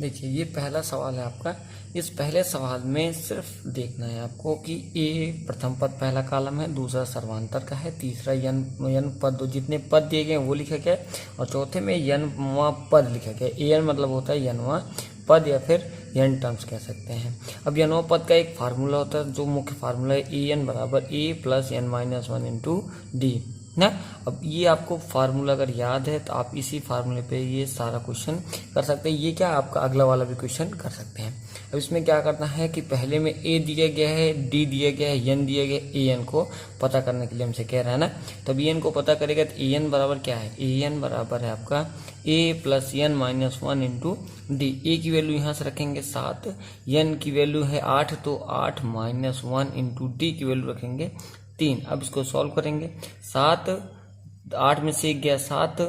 देखिए ये पहला सवाल है आपका। इस पहले सवाल में सिर्फ देखना है आपको कि ए प्रथम पद पहला कॉलम है, दूसरा सर्वांतर का है, तीसरा यन पद, जितने पद दिए गए हैं वो लिखा गया है, और चौथे में यनवा पद लिखा गया है। एन मतलब होता है यनवा पद या फिर यन टर्म्स कह सकते हैं। अब यनवा पद का एक फार्मूला होता है, जो मुख्य फार्मूला है ए एन बराबर a plus n minus one into d ना। अब ये आपको फार्मूला अगर याद है तो आप इसी फार्मूले पे ये सारा क्वेश्चन कर सकते हैं। ये क्या आपका अगला वाला भी क्वेश्चन कर सकते हैं। अब इसमें क्या करना है कि पहले में ए दिया गया है, डी दिया गया है, एन दिया गया है, ए एन को पता करने के लिए हमसे कह रहा है ना। तो अब ए एन को पता करेगा तो ए एन बराबर क्या है, ए एन बराबर है आपका a plus n minus one into d. A की वैल्यू यहाँ से रखेंगे 7, एन की वैल्यू है 8, तो 8 माइनस वन इंटू डी की वैल्यू रखेंगे 3। अब इसको सॉल्व करेंगे। 7 8 में से 1 गया 7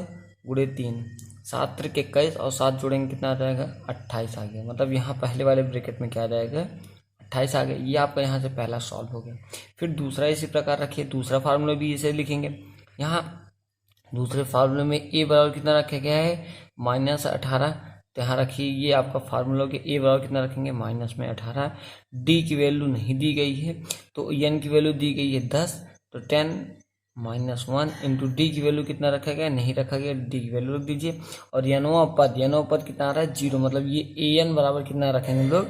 गुणे 3, 7 त्रिक 21 और 7 जोड़ेंगे कितना आ जाएगा 28 आ गया। मतलब यहाँ पहले वाले ब्रैकेट में क्या आ जाएगा 28 आ गया। ये आपका यहाँ से पहला सॉल्व हो गया। फिर दूसरा इसी प्रकार रखिए, दूसरा फार्मूला भी इसे लिखेंगे। यहाँ दूसरे फार्मूले में ए बराबर कितना रखा गया है -18, तो यहाँ रखिए ये आपका फार्मूला के ए बराबर कितना रखेंगे -18। डी की वैल्यू नहीं दी गई है, तो एन की वैल्यू दी गई है 10, तो 10 माइनस वन इंटू डी की वैल्यू कितना रखा गया, नहीं रखा गया, डी की वैल्यू रख दीजिए। और यनवा पद कितना आ रहा है 0, मतलब ये ए एन बराबर कितना रखेंगे हम लोग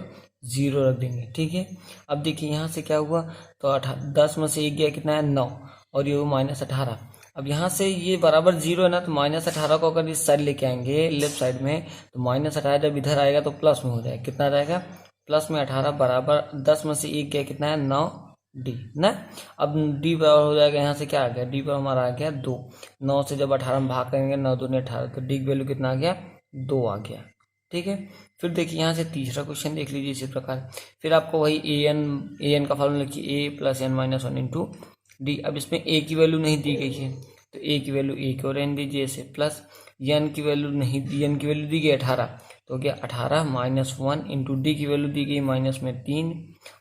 0 रख देंगे। ठीक है। अब देखिए यहाँ से क्या हुआ, तो 10 में से 1 गया कितना है 9, और ये -18। अब यहाँ से ये बराबर 0 है ना, तो -18 को अगर इस साइड लेके आएंगे लेफ्ट साइड में, तो -18 जब इधर आएगा तो प्लस में हो जाएगा। कितना आ जाएगा प्लस में 18 बराबर 10 में से 1 गया कितना है 9 डी ना। अब डी बराबर हो जाएगा, यहाँ से क्या आ गया, डी पर हमारा आ गया 2। 9 से जब 18 में भाग करेंगे 9 दूनी 18, तो डी की वैल्यू कितना आ गया 2 आ गया। ठीक है। फिर देखिए यहाँ से तीसरा क्वेश्चन देख लीजिए इसी प्रकार। फिर आपको वही ए एन का फॉर्मूला लिखिए a plus n minus one into d. अब इसमें ए की वैल्यू नहीं दी गई है, तो ए की वैल्यू ए को रहने दीजिए ऐसे, प्लस एन की वैल्यू नहीं दी, एन की वैल्यू दी गई 18, तो क्या 18 माइनस वन इंटू डी की वैल्यू दी गई -3,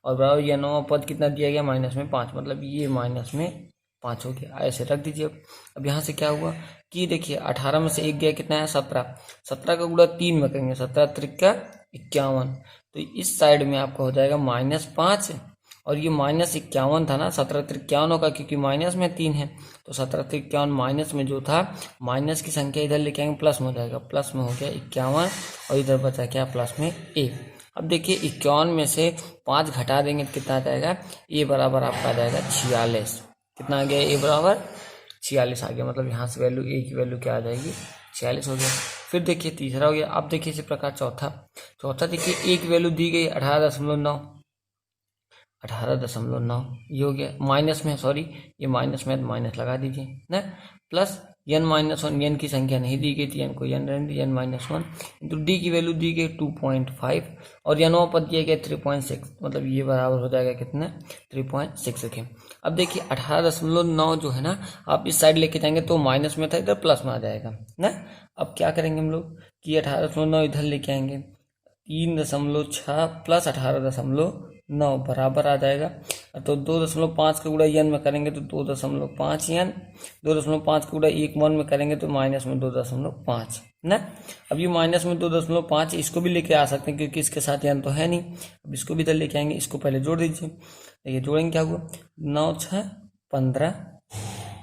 और बराबर यनवा पद कितना दिया गया -5, मतलब ये -5 हो गया। ऐसे रख दीजिए। अब यहाँ से क्या हुआ कि देखिए 18 में से 1 गया कितना है 17, 17 का गुणा 3 में करेंगे, 17 त्रिक का 51, तो इस साइड में आपका हो जाएगा -5, और ये -51 था ना, 17 त्रिक 51 होगा क्योंकि माइनस में 3 है, तो 17 त्रिक 51 माइनस में जो था, माइनस की संख्या इधर लेके आएंगे प्लस में हो जाएगा, प्लस में हो गया 51, और इधर बचा क्या प्लस में ए। अब देखिए 51 में से 5 घटा देंगे तो कितना आ जाएगा, ए बराबर आपका आ जाएगा 46। कितना आ गया ए बराबर 46 आ गया। मतलब यहाँ से वैल्यू ए की वैल्यू क्या आ जाएगी 46 हो गया। फिर देखिए तीसरा हो गया। अब देखिए इसी प्रकार चौथा देखिए ए की वैल्यू दी गई 18.9, 18.9 ये हो गया, माइनस में सॉरी ये माइनस में माइनस लगा दीजिए ना, plus n minus one, n की संख्या नहीं दी गई थी, एन को एन रहने दी, एन -1 इंटू डी की वैल्यू दी गई 2.5, और एनवा पद दिया गया 3.6, मतलब ये बराबर हो जाएगा कितना 3.6 रखें। अब देखिए 18.9 जो है ना, आप इस साइड लेके जाएंगे तो माइनस में था, इधर प्लस में आ जाएगा ना। अब क्या करेंगे हम लोग कि 18.9 इधर लेके आएंगे, 3.6 प्लस 18.9 बराबर आ जाएगा, तो 2.5 का गुणा एन में करेंगे तो 2.5 एन, 2.5 का गुणा 1 में करेंगे तो माइनस में 2.5 ना। अब ये माइनस में 2.5 इसको भी लेके आ सकते हैं क्योंकि इसके साथ एन तो है नहीं। अब इसको भी इधर लेके आएंगे, इसको पहले जोड़ दीजिए। देखिए जोड़ेंगे क्या हुआ, 9 6 15,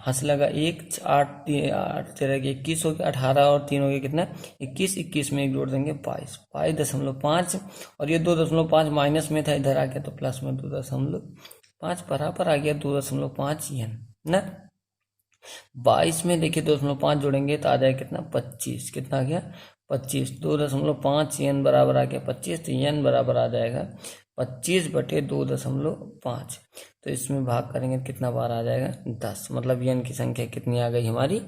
हंस लगा 1, 8 13 21 हो गया, 18 और 3 हो गया कितना 21, 21 में 1 जोड़ देंगे 22, 22.5, और ये 2.5 माइनस में था, इधर आ गया तो प्लस में 2.5 बराबर आ गया 2.5 एन ना। 22 में देखिए 2.5 जोड़ेंगे तो आ जाएगा कितना 25, कितना आ गया 25, 2.5 एन बराबर आ गया 25, तो एन बराबर आ जाएगा 25/2.5, तो इसमें भाग करेंगे कितना बार आ जाएगा 10, मतलब एन की संख्या कितनी आ गई हमारी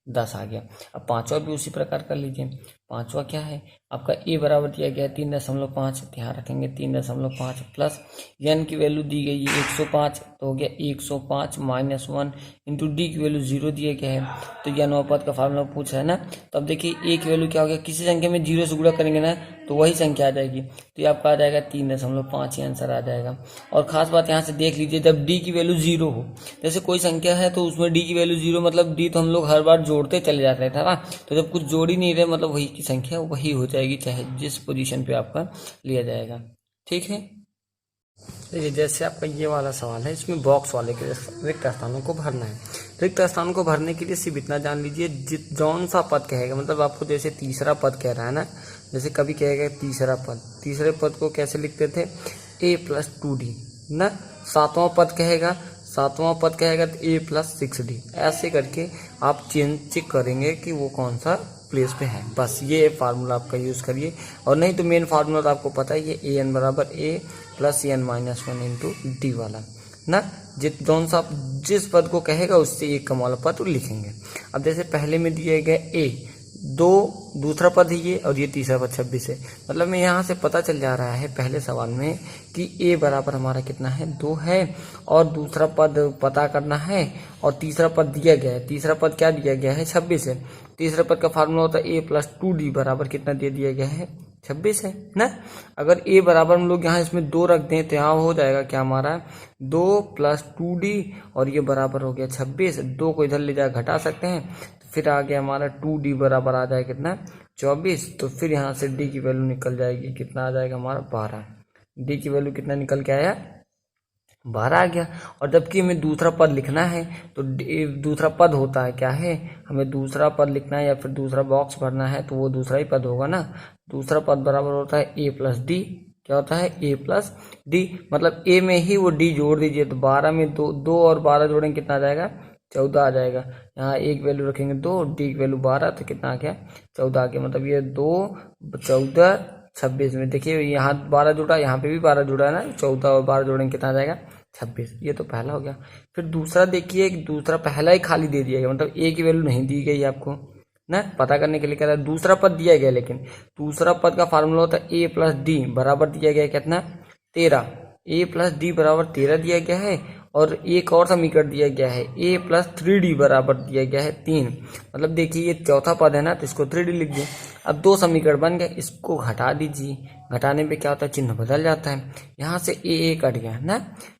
10 आ गया। अब पांचवा भी उसी प्रकार कर लीजिए। पांचवा क्या है आपका ए बराबर दिया गया है 3.5, ध्यान रखेंगे 3.5 प्लस एन की वैल्यू दी गई है 105, तो हो गया 105 -1 इंटू डी की वैल्यू 0 दिया गया है, तो यन पद का फार्मूला पूछा है ना। तो अब देखिए ए की वैल्यू क्या हो गया, किसी संख्या में 0 से गुणा करेंगे ना तो वही संख्या आ जाएगी। तो ये आपका आ जाएगा 3.5 ही आंसर आ जाएगा। और खास बात यहाँ से देख लीजिए, जब डी की वैल्यू 0 हो, जैसे कोई संख्या है तो उसमें डी की वैल्यू 0 मतलब डी तो हम लोग हर बार जोड़ते चले जाते थे ना, तो जब कुछ जोड़ ही नहीं रहे मतलब वही की संख्या वही हो जाएगी, चाहे जिस पोजीशन पे आपका लिया जाएगा। ठीक है, देखिए जैसे आपका ये वाला सवाल है, इसमें बॉक्स वाले के रिक्त स्थानों को भरना है। रिक्त स्थानों को भरने के लिए सिर्फ इतना जान लीजिए, जौन सा पद कहेगा, मतलब आपको जैसे तीसरा पद कह रहा है ना, जैसे कभी कहेगा तीसरा पद, तीसरे पद को कैसे लिखते थे, a+2d ना। सातवां पद कहेगा तो a+6d, ऐसे करके आप चेक करेंगे कि वो कौन सा प्लेस पे है। बस ये फार्मूला आपका यूज़ करिए, और नहीं तो मेन फार्मूला तो आपको पता ही है, an बराबर a plus n-1 into D वाला ना। जिस पद को कहेगा उससे एक कम वाला पद लिखेंगे। अब जैसे पहले में दिए गए a, दूसरा पद है ये, और ये तीसरा पद 26 है, मतलब में यहाँ से पता चल जा रहा है पहले सवाल में कि a बराबर हमारा कितना है, 2 है, और दूसरा पद पता करना है, और तीसरा पद दिया गया है। तीसरा पद क्या दिया गया है, 26 है। तीसरे पद का फार्मूला होता है a+2d बराबर कितना दे दिया गया है, 26 है ना। अगर a बराबर हम लोग यहाँ इसमें 2 रख दें तो यहाँ हो जाएगा क्या हमारा, 2+2d, और ये बराबर हो गया 26। 2 को इधर ले जा घटा सकते हैं, फिर आ गया हमारा 2d बराबर आ जाएगा कितना, 24। तो फिर यहाँ से d की वैल्यू निकल जाएगी, कितना आ जाएगा हमारा 12। d की वैल्यू कितना निकल के आया, 12 आ गया। और जबकि हमें दूसरा पद लिखना है, तो दूसरा पद होता है क्या है, हमें दूसरा पद लिखना है या फिर दूसरा बॉक्स भरना है, तो वो दूसरा ही पद होगा ना। दूसरा पद बराबर होता है a+d, क्या होता है, a+d, मतलब a में ही वो d जोड़ दीजिए, तो 12 में 2 और 12 जोड़ेंगे कितना आ जाएगा, 14 आ जाएगा। यहाँ एक वैल्यू रखेंगे 2, d की वैल्यू 12, तो कितना आ गया, 14 आ गया। मतलब ये 2, 14, 26 में देखिए यहाँ 12 जुड़ा, यहाँ पे भी 12 जुड़ा है ना, 14 और 12 जोड़ेंगे कितना आ जाएगा, 26। ये तो पहला हो गया। फिर दूसरा देखिए, दूसरा पहला ही खाली दे दिया गया, मतलब a की वैल्यू नहीं दी गई आपको ना, पता करने के लिए कह रहा है। दूसरा पद दिया गया, लेकिन दूसरा पद का फार्मूला होता है a+d बराबर दिया गया कितना, 13। a+d बराबर 13 दिया गया है, और एक और समीकरण दिया गया है a+3d बराबर दिया गया है 3। मतलब देखिए ये चौथा पद है ना, तो इसको 3d लिख दें। अब 2 समीकरण बन गए, इसको घटा दीजिए, घटाने पे क्या होता है, चिन्ह बदल जाता है। यहाँ से a कट गया ना,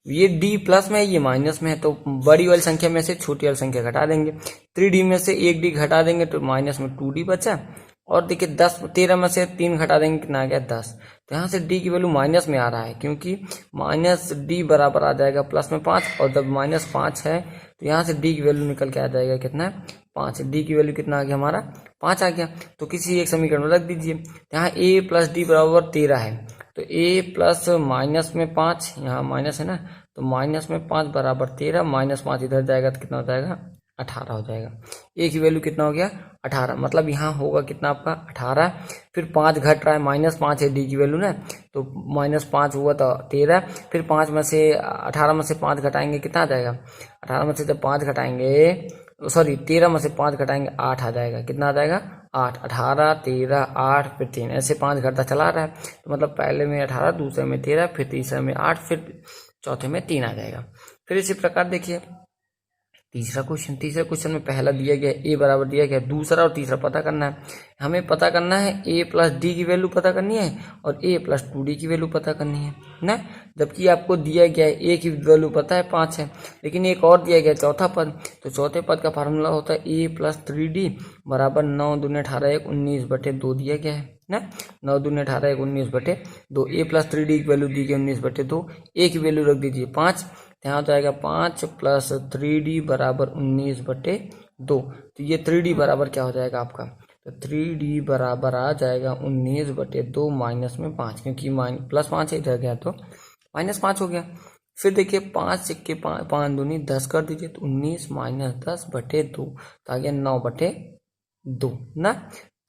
ये d प्लस में है, ये माइनस में है, तो बड़ी वाली संख्या में से छोटी वाली संख्या घटा देंगे। 3d में से 1d घटा देंगे तो माइनस में 2d बचा, और देखिए 13 में से 3 घटा देंगे कितना आ गया, 10। तो यहाँ से d की वैल्यू माइनस में आ रहा है, क्योंकि माइनस d बराबर आ जाएगा प्लस में 5, और जब -5 है तो यहाँ से d की वैल्यू निकल के आ जाएगा कितना, 5। d की वैल्यू कितना आ गया हमारा, 5 आ गया। तो किसी एक समीकरण में रख दीजिए। यहाँ a+d बराबर 13 है, तो a प्लस माइनस में 5, यहाँ माइनस है ना, तो माइनस में 5 बराबर 13, -5 इधर जाएगा तो कितना हो जाएगा, 18 हो जाएगा। a की वैल्यू कितना हो गया, 18। मतलब यहाँ होगा कितना आपका, 18। फिर 5 घट रहा है, -5 है d की वैल्यू ना, तो -5 हुआ तो 13। फिर 5 में से 18 में से 5 घटाएंगे कितना आ जाएगा, 18 में से जब 5 घटाएंगे, सॉरी 13 में से 5 घटाएंगे 8 आ जाएगा। कितना आ जाएगा, 8। 18, 13, 8, फिर 3, ऐसे 5 घटता चला रहा है। तो मतलब पहले में 18, दूसरे में 13, फिर तीसरे में 8, फिर चौथे में 3 आ जाएगा। फिर इसी प्रकार देखिए तीसरे क्वेश्चन में पहला दिया गया a बराबर दिया गया, दूसरा और तीसरा पता करना है। हमें पता करना है a+d की वैल्यू पता करनी है, और a+2d की वैल्यू पता करनी है ना। जबकि आपको दिया गया है a की वैल्यू पता है 5 है, लेकिन एक और दिया गया चौथा पद, तो चौथे पद का फार्मूला होता है a+3d बराबर 9 दूनी 18 1 19/2 दिया गया है ना। 9 दूनी 18 1 19/2, a+3d की वैल्यू दी गई 19/2, a की वैल्यू रख दीजिए 5, यहाँ हो जाएगा 5 + 3d बराबर 19/2। तो ये 3d बराबर क्या हो जाएगा आपका, तो 3d बराबर आ जाएगा 19/2 माइनस में 5, क्योंकि +5 इधर गया तो -5 हो गया। फिर देखिए 5 सिक्के 5 दूनी 10 कर दीजिए, तो 19 - 10/2, तो आ गया 9/2 ना।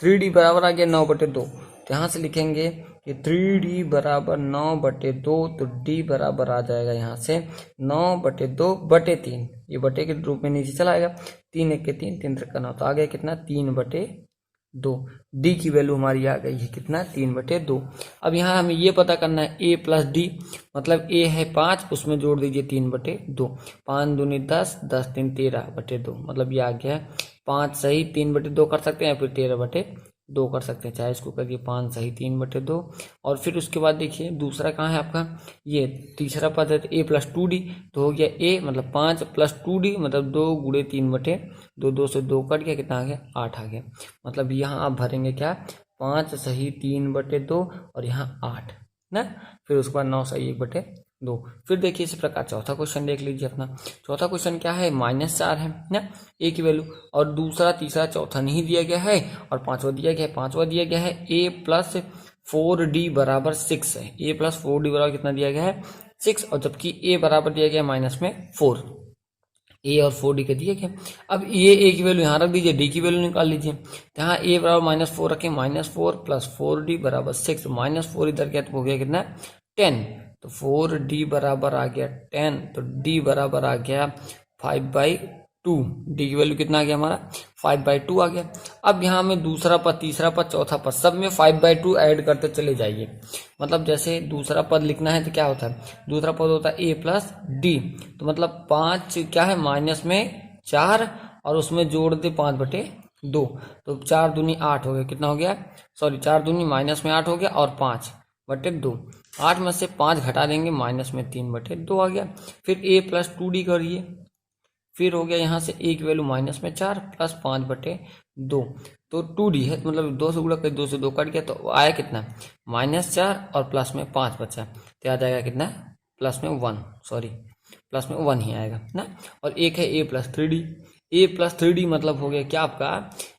3d बराबर आ गया 9/2, तो यहाँ से लिखेंगे कि 3d बराबर 9/2, तो d बराबर आ जाएगा यहाँ से 9/2/3, ये बटे के रूप में नीचे चला आएगा। 3 1 के 3, 3 3 का 9, तो आ गया कितना, 3/2। d की वैल्यू हमारी आ गई है कितना, 3/2। अब यहाँ हमें ये पता करना है a+d, मतलब a है 5, उसमें जोड़ दीजिए 3/2, 5 दूनी 10, 10 3 13/2, मतलब ये आ गया 5 सही 3/2 कर सकते हैं, फिर 13/2 2 कर सकते हैं, चाहे इसको करिए 5 सही 3/2। और फिर उसके बाद देखिए दूसरा कहाँ है आपका, ये तीसरा पद है तो a + 2d, तो हो गया a मतलब 5 + 2d मतलब 2 × 3/2, 2 से 2 कट गया, कितना आ गया 8 आ गया। मतलब यहाँ आप भरेंगे क्या, 5 सही 3/2 और यहाँ 8 ना, फिर उसके बाद 9 सही 1/2। फिर देखिए इसी प्रकार चौथा क्वेश्चन देख लीजिए अपना। चौथा क्वेश्चन क्या है, -4 है ना a की वैल्यू, और दूसरा तीसरा चौथा नहीं दिया गया है, और पांचवा दिया गया है। पांचवा दिया गया है a + 4d = 6 है। a + 4d बराबर कितना दिया गया है 6, और जबकि a बराबर दिया गया -4, a और 4d के दिए गए। अब ये a की वैल्यू यहाँ रख दीजिए, d की वैल्यू निकाल लीजिए। तो यहाँ a बराबर -4 रखें, -4 + 4d = 6, -4 इधर गया तो हो गया कितना 10, तो 4d बराबर आ गया 10, तो d बराबर आ गया 5/2। d की वैल्यू कितना आ गया हमारा 5/2 आ गया। अब यहाँ में दूसरा पद, तीसरा पद, चौथा पद सब में 5/2 ऐड करते चले जाइए। मतलब जैसे दूसरा पद लिखना है तो क्या होता है, दूसरा पद होता है a + d, तो मतलब 5 क्या है -4, और उसमें जोड़ दे 5/2, तो 4 दूनी 8 हो गया, कितना हो गया, सॉरी 4 दूनी -8 हो गया, और 5/2, 8 में से 5 घटा देंगे, -3/2 आ गया। फिर a + 2d करिए, फिर हो गया यहाँ से a की वैल्यू -4 + 5/2, तो 2d है, मतलब 2 से गुणा कर 2 से 2 कट गया, तो आया कितना -4 और प्लस में 5 बचा, तो आ जाएगा कितना प्लस में 1, सॉरी प्लस में 1 ही आएगा ना। और एक है a + 3d, a + 3d मतलब हो गया क्या आपका,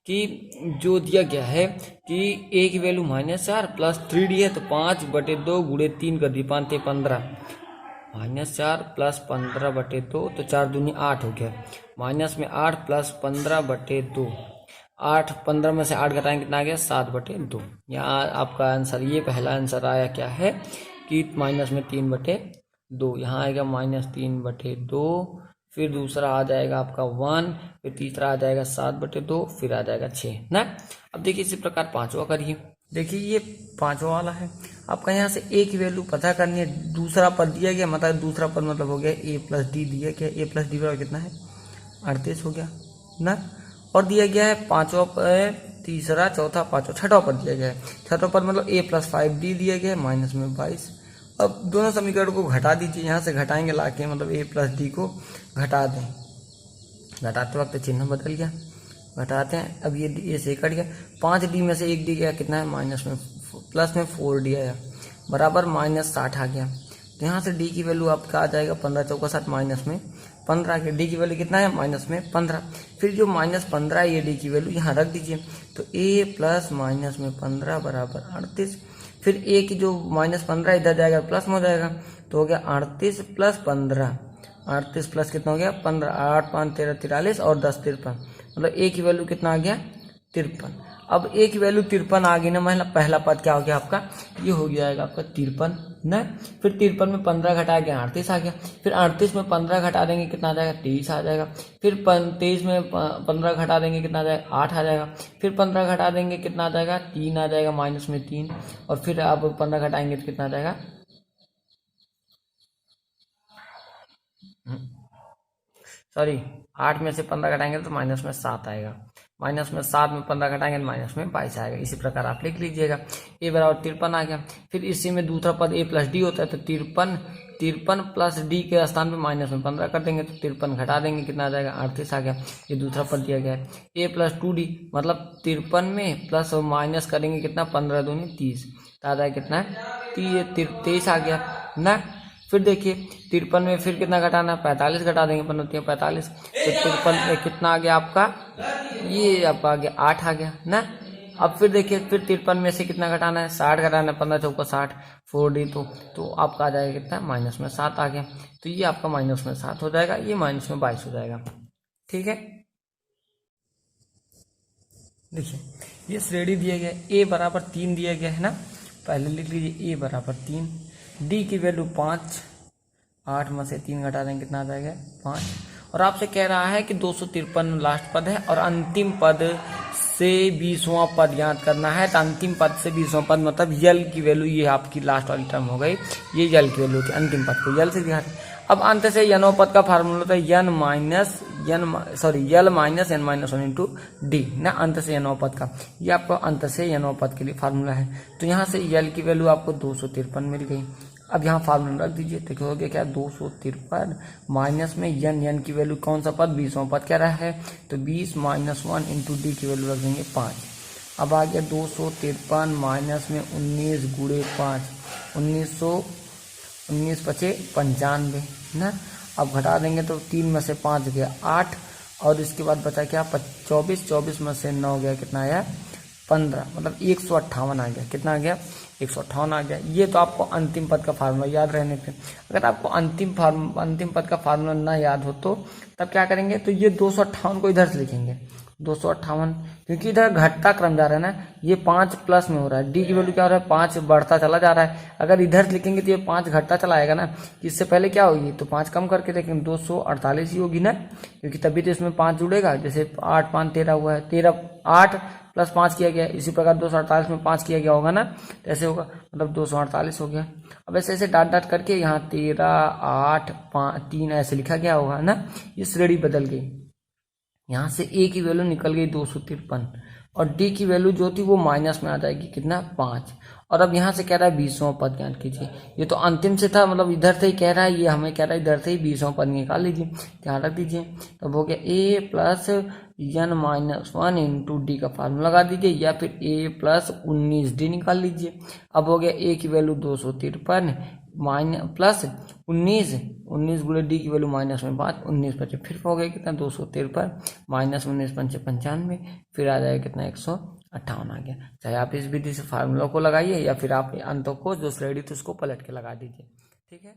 कि जो दिया गया है कि a की वैल्यू -4 + 3d है, तो 5/2 × 3 कर दी, 5 × 15, -4 + 15/2, तो 4 दूनी 8 हो गया, -8 + 15/2, 8 15 में से 8 घटाएंगे कितना आ गया 7/2। यहाँ आपका आंसर, ये पहला आंसर आया क्या है कि -3/2, यहाँ आएगा -3/2, फिर दूसरा आ जाएगा आपका 1, फिर तीसरा आ जाएगा 7/2, फिर आ जाएगा 6 ना। अब देखिए इसी प्रकार पांचवा करिए। देखिए ये पांचवा वाला है आपका, यहाँ से a की वैल्यू पता करनी है। दूसरा पद दिया गया, मतलब दूसरा पद मतलब हो गया a + d दिया गया, a + d बराबर कितना है 38 हो गया ना। और दिया गया है पांचवा, तीसरा, चौथा, पांचवा, छठवा पद दिया गया है। छठवा पद मतलब a + 5d दिया गया है, -22। अब दोनों समीकरण को घटा दीजिए, यहाँ से घटाएंगे लाके, मतलब a + d को घटा दें, घटाते वक्त चिन्ह बदल गया, घटाते हैं। अब ये से कट गया, 5d में से 1d गया, कितना है प्लस में 4d आया, बराबर -60 आ गया। तो यहाँ से d की वैल्यू आपका आ जाएगा 15 चौका 60, -15 आ गया। d की वैल्यू कितना है -15। फिर जो -15 है, ये d की वैल्यू यहाँ रख दीजिए, तो a + -15 = 38। फिर a की जो -15 इधर जाएगा प्लस में हो जाएगा, तो हो गया 38 + 15, 38 प्लस कितना हो गया 15, 8 5 13 43 और 10 53, मतलब a की वैल्यू कितना आ गया 53। अब a की वैल्यू 53 आ गई ना, मतलब पहला पद क्या हो गया आपका, ये हो जाएगा आपका 53 ना। फिर 53 में 15 घटा के 38 आ गया, फिर 38 में 15 घटा देंगे कितना आ जाएगा 23 आ जाएगा, फिर 23 में 15 घटा देंगे कितना आ जाएगा 8 आ जाएगा, फिर 15 घटा देंगे कितना आ जाएगा 3 आ जाएगा, -3, और फिर आप 15 घटाएंगे तो कितना आ जाएगा, सॉरी 8 में से 15 घटाएंगे तो -7 आएगा, -7 में 15 घटाएंगे तो -22 आएगा। इसी प्रकार आप लिख लीजिएगा। a बराबर 53 आ गया। फिर इसी में दूसरा पद a + d होता है, तो 53 प्लस d के स्थान पे -15 कर देंगे, तो 53 घटा देंगे कितना आ जाएगा 38 आ गया। ये दूसरा पद दिया गया है। a + 2d मतलब 53 में प्लस और माइनस करेंगे कितना 15 दूनी 30, तो आ जाएगा कितना 23 आ गया ना। फिर देखिए 53 में फिर कितना घटाना है 45 घटा देंगे, 15 45, तो 53 में कितना आ गया आपका, ये आपका आ गया 8 आ गया ना। अब फिर देखिए फिर 53 में से कितना घटाना है 60 घटाना है, 15 चौका 60, 4d, तो आपका आ जाएगा कितना -7 आ गया। तो ये आपका -7 हो जाएगा, ये -22 हो जाएगा। ठीक है, देखिए ये श्रेणी दिया गया a बराबर 3 दिया गया है ना, पहले लिख लीजिए a बराबर 3, d की वैल्यू 5, 8 में से 3 घटा देंगे कितना आ जाएगा 5, और आपसे कह रहा है कि 253 लास्ट पद है और अंतिम पद से 20वां पद याद करना है। तो अंतिम पद से 20वां पद मतलब यल की वैल्यू, ये आपकी लास्ट वाली टर्म हो गई, ये यल की वैल्यू थी, अंतिम पद को यल से दिखाते। अब अंत से यनो पद का फार्मूला होता है l minus n minus 1 into d ना, अंत से यनो पद का। ये आपको अंत से यनो पद के लिए फार्मूला है। तो यहाँ से यल की वैल्यू आपको 253 मिल गई। अब यहाँ फार्मूला रख दीजिए, तो हो गया क्या 253 माइनस में यन की वैल्यू कौन सा पद 20वां पद क्या रहा है, तो 20 माइनस 1 इंटू डी की वैल्यू रख देंगे 5। अब आ गया 253 माइनस में 19 गुणे 5, 19 पचे 95 ना। अब घटा देंगे तो 3 में से 5 गया 8, और इसके बाद बचा क्या 24 में से 9 गया, कितना आया 15, मतलब 158 आ गया। कितना आ गया 158 आ गया। ये तो आपको अंतिम पद का फार्मूला याद रहने पे। अगर आपको अंतिम पद का फार्मूला ना याद हो तो तब क्या करेंगे, तो ये 258 को इधर से लिखेंगे 258, क्योंकि इधर घटता क्रम जा रहा है ना, ये 5 प्लस में हो रहा है, डी की वैल्यू क्या हो रहा है 5 बढ़ता चला जा रहा है। अगर इधर से लिखेंगे तो ये 5 घटता चला आएगा ना, इससे पहले क्या होगी, तो 5 कम करके देखेंगे 248 ही होगी ना, क्योंकि तभी तो इसमें 5 जुड़ेगा। जैसे 8 5 13 हुआ है, 8 प्लस 5 किया गया, इसी प्रकार 248 में 5 किया गया होगा ना, ऐसे होगा, मतलब 248 हो गया। अब ऐसे डाट करके यहाँ 13 8 5 3 ऐसे लिखा गया होगा ना, ये श्रेणी बदल गई। यहाँ से ए की वैल्यू निकल गई 253, और डी की वैल्यू जो थी वो माइनस में आ जाएगी, कितना 5। और अब यहाँ से कह रहा है 20वां पद ज्ञात कीजिए। ये तो अंतिम से था, मतलब इधर से ही कह रहा है, ये हमें कह रहा है इधर से ही 20वां पद निकाल लीजिए, ध्यान रख दीजिए। तब हो गया a plus n minus 1 into d का फार्मूला लगा दीजिए, या फिर ए प्लस 19 डी निकाल लीजिए। अब हो गया ए की वैल्यू 253 प्लस 19 गुणे डी की वैल्यू माइनस में 5, 19 बचे, फिर हो गया कितना 253 माइनस 19 पंचे 95, फिर आ जाएगा कितना 158 आ गया। चाहे आप इस विधि से फार्मूला को लगाइए या फिर आप अंतों को जो श्रेणी थी उसको पलट के लगा दीजिए, ठीक है।